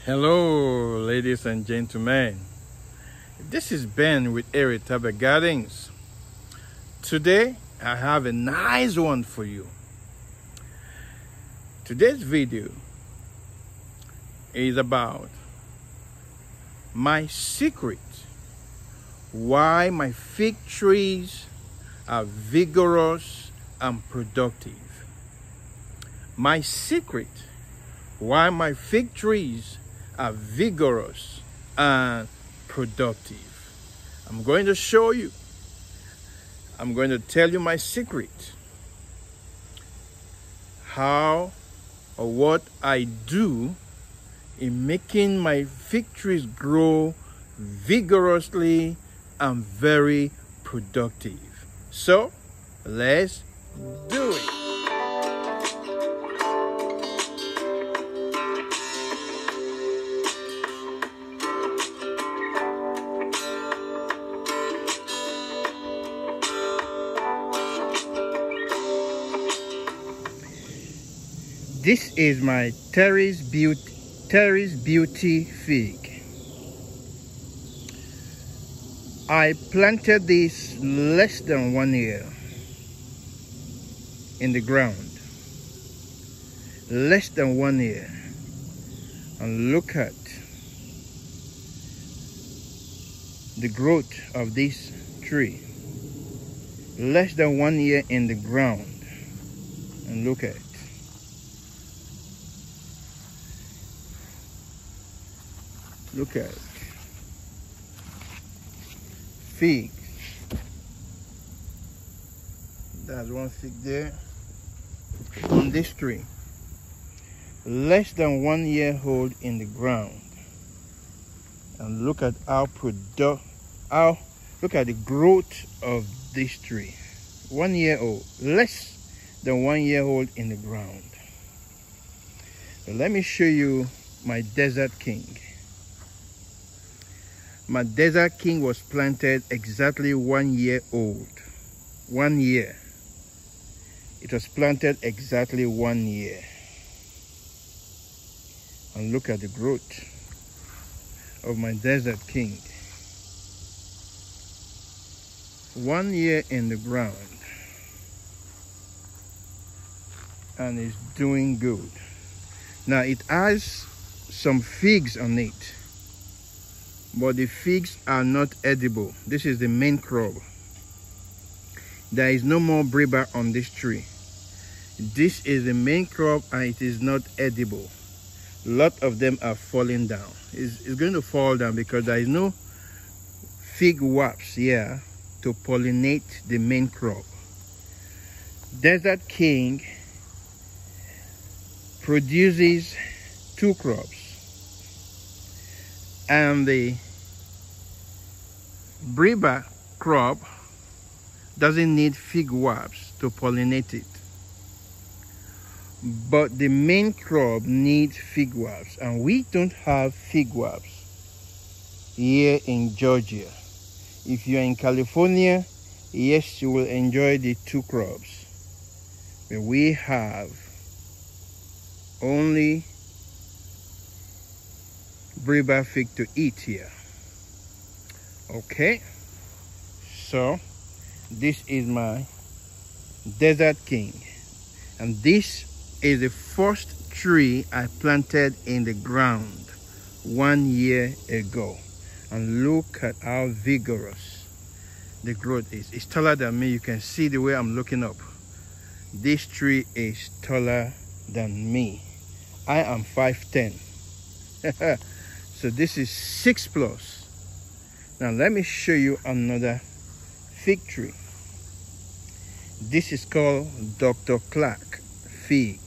Hello, ladies and gentlemen. This is Ben with Eritaba Gardens. Today, I have a nice one for you. Today's video is about my secret, why my fig trees are vigorous and productive. My secret, why my fig trees are vigorous and productive. I'm going to show you. I'm going to tell you my secret. How or what I do in making my fig trees grow vigorously and very productive. So, let's do it. This is my Terry's Beauty fig. I planted this less than 1 year in the ground. Less than 1 year. And look at the growth of this tree. Less than 1 year in the ground. And look at it. Look at it. Figs. There's one fig there on this tree. Less than 1 year old in the ground. And look at look at the growth of this tree. 1 year old. Less than 1 year old in the ground. So let me show you my Desert King. My Desert King was planted exactly 1 year old. 1 year. It was planted exactly 1 year. And look at the growth of my Desert King. 1 year in the ground. And it's doing good. Now it has some figs on it, but the figs are not edible. This is the main crop. There is no more briba on this tree. This is the main crop and it is not edible. A lot of them are falling down. It's going to fall down because there is no fig wasps here to pollinate the main crop. Desert King produces 2 crops. And the briba crop doesn't need fig wasps to pollinate it. But the main crop needs fig wasps, and we don't have fig wasps here in Georgia. If you're in California, yes, you will enjoy the 2 crops. But we have only briba fig to eat here. Okay, so this is my Desert King, and this is the first tree I planted in the ground 1 year ago. And look at how vigorous the growth is. It's taller than me. You can see the way I'm looking up. This tree is taller than me. I am 5'10". So this is 6+. Now let me show you another fig tree. This is called Dr. Clark fig.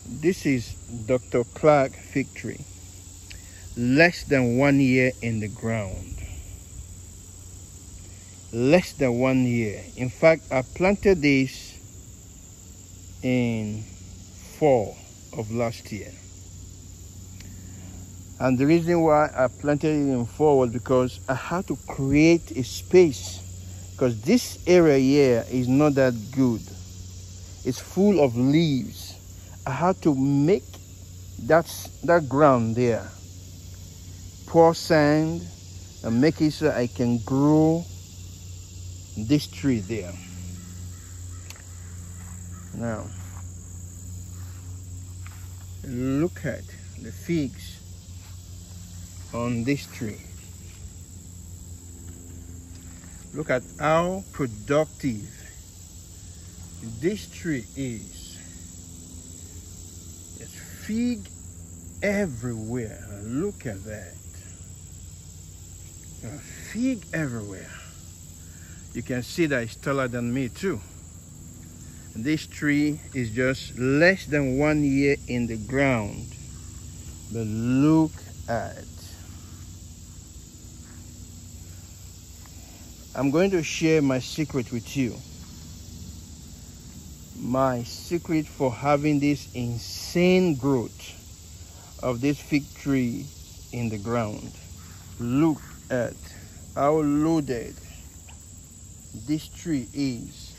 This is Dr. Clark fig tree. Less than 1 year in the ground. Less than 1 year. In fact, I planted this in fall of last year. And the reason why I planted it in fall was because I had to create a space, because this area here is not that good. It's full of leaves. I had to make that ground there. Pour sand and make it so I can grow this tree there. Now, look at the figs on this tree. Look at how productive this tree is. There's fig everywhere. Look at that. A fig everywhere. You can see that it's taller than me too. This tree is just less than 1 year in the ground, but look at. I'm going to share my secret with you. My secret for having this insane growth of this fig tree in the ground. Look at how loaded this tree is.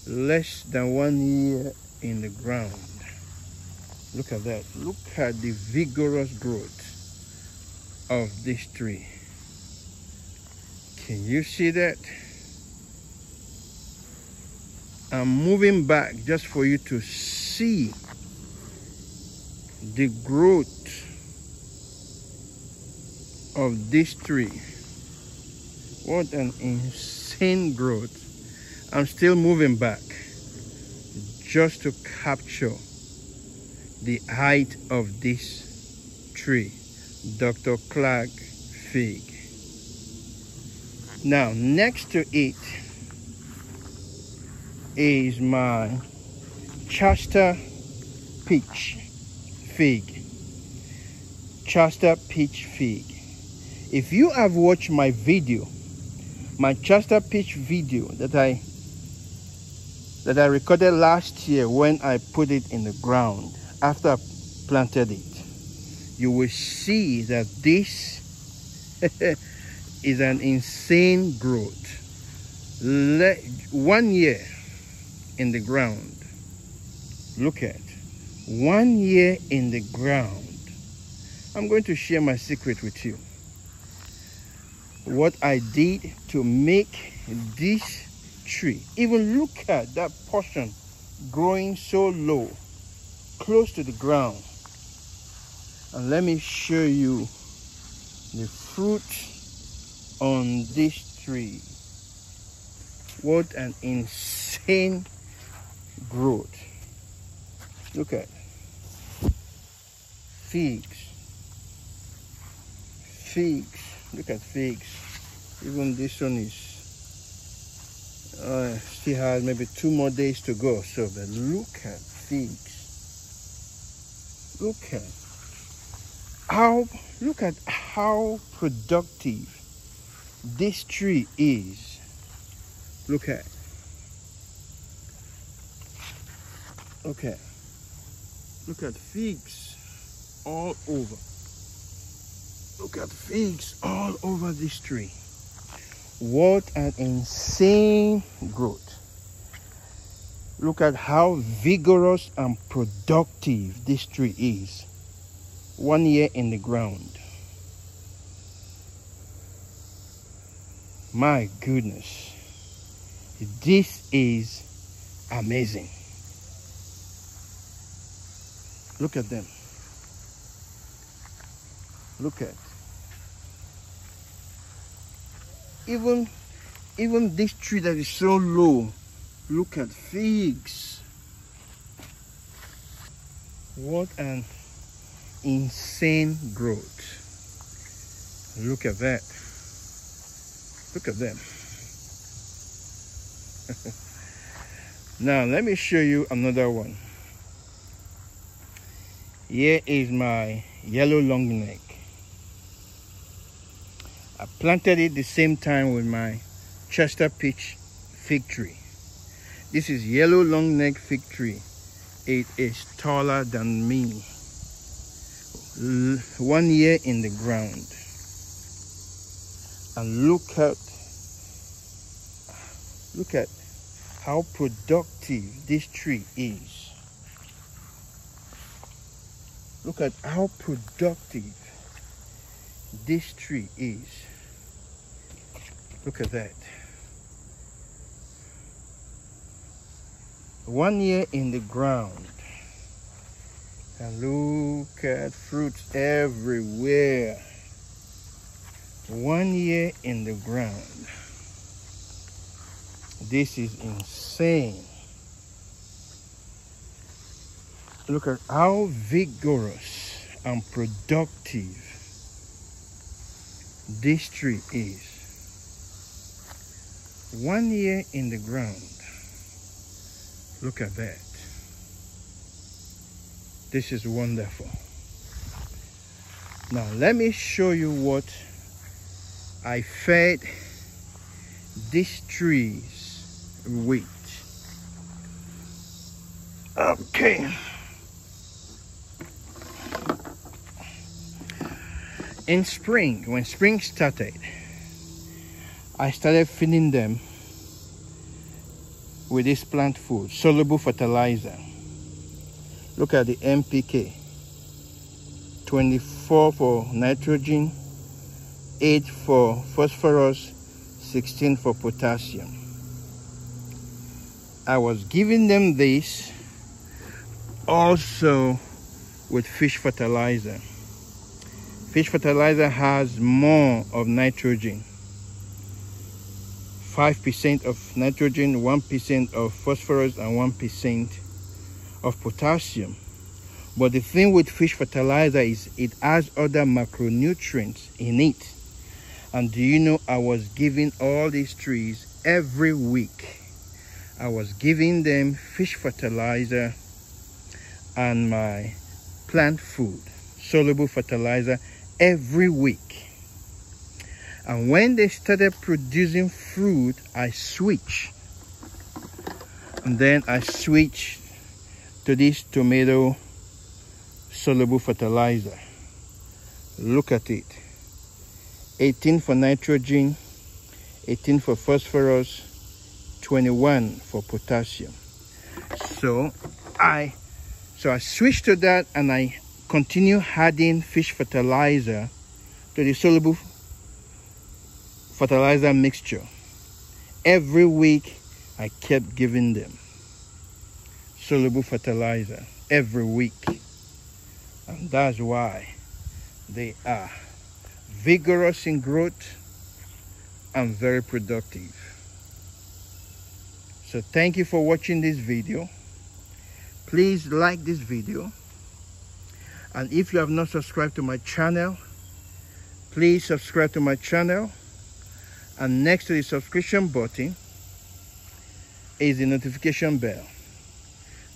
Less than 1 year in the ground. Look at that. Look at the vigorous growth of this tree. Can you see that? I'm moving back just for you to see the growth of this tree. What an insane growth. I'm still moving back just to capture the height of this tree, Dr. Clark fig. Now, next to it is my Chester peach fig. Chester peach fig. If you have watched my video, my Chester peach video that I recorded last year when I put it in the ground after I planted it, you will see that this is an insane growth. 1 year in the ground. Look at 1 year in the ground. I'm going to share my secret with you. What I did to make this tree. Even look at that portion growing so low, close to the ground. And let me show you the fruit on this tree. What an insane growth. Look at figs. Figs. Look at figs. Even this one is still has maybe 2 more days to go. So, but look at figs. Look at how productive this tree is. Look at figs all over. Look at figs all over this tree. What an insane growth. Look at how vigorous and productive this tree is. 1 year in the ground. My goodness. This is amazing. Look at them. Look at. Even this tree that is so low, look at figs. What an insane growth. Look at that. Look at them. Now let me show you another one. Here is my yellow long neck. I planted it the same time with my Chester peach fig tree. This is yellow long neck fig tree. It is taller than me. 1 year in the ground. And look at how productive this tree is. Look at how productive this tree is. Look at that. 1 year in the ground. And look at fruits everywhere. 1 year in the ground. This is insane. Look at how vigorous and productive this tree is. 1 year in the ground. Look at that. This is wonderful. Now let me show you what I fed these trees with. Okay. In spring, when spring started, I started feeding them with this plant food, soluble fertilizer. Look at the NPK. 24 for nitrogen, 8 for phosphorus, 16 for potassium. I was giving them this also with fish fertilizer. Fish fertilizer has more of nitrogen. 5% of nitrogen, 1% of phosphorus, and 1% of potassium. But the thing with fish fertilizer is it has other macronutrients in it. And do you know, I was giving all these trees every week. I was giving them fish fertilizer and my plant food, soluble fertilizer, every week. And when they started producing fruit, I switched. And then I switched to this tomato soluble fertilizer. Look at it. 18 for nitrogen, 18 for phosphorus, 21 for potassium. So I switched to that, and I continue adding fish fertilizer to the soluble fertilizer mixture. Every week I kept giving them soluble fertilizer every week, and that's why they are vigorous in growth and very productive. So thank you for watching this video. Please like this video, and if you have not subscribed to my channel, please subscribe to my channel. And next to the subscription button is the notification bell.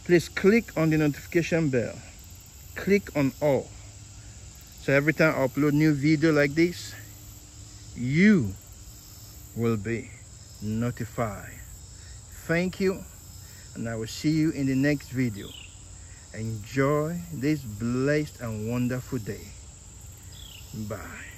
Please click on the notification bell. Click on all. So every time I upload new video like this, you will be notified. Thank you, and I will see you in the next video. Enjoy this blessed and wonderful day. Bye.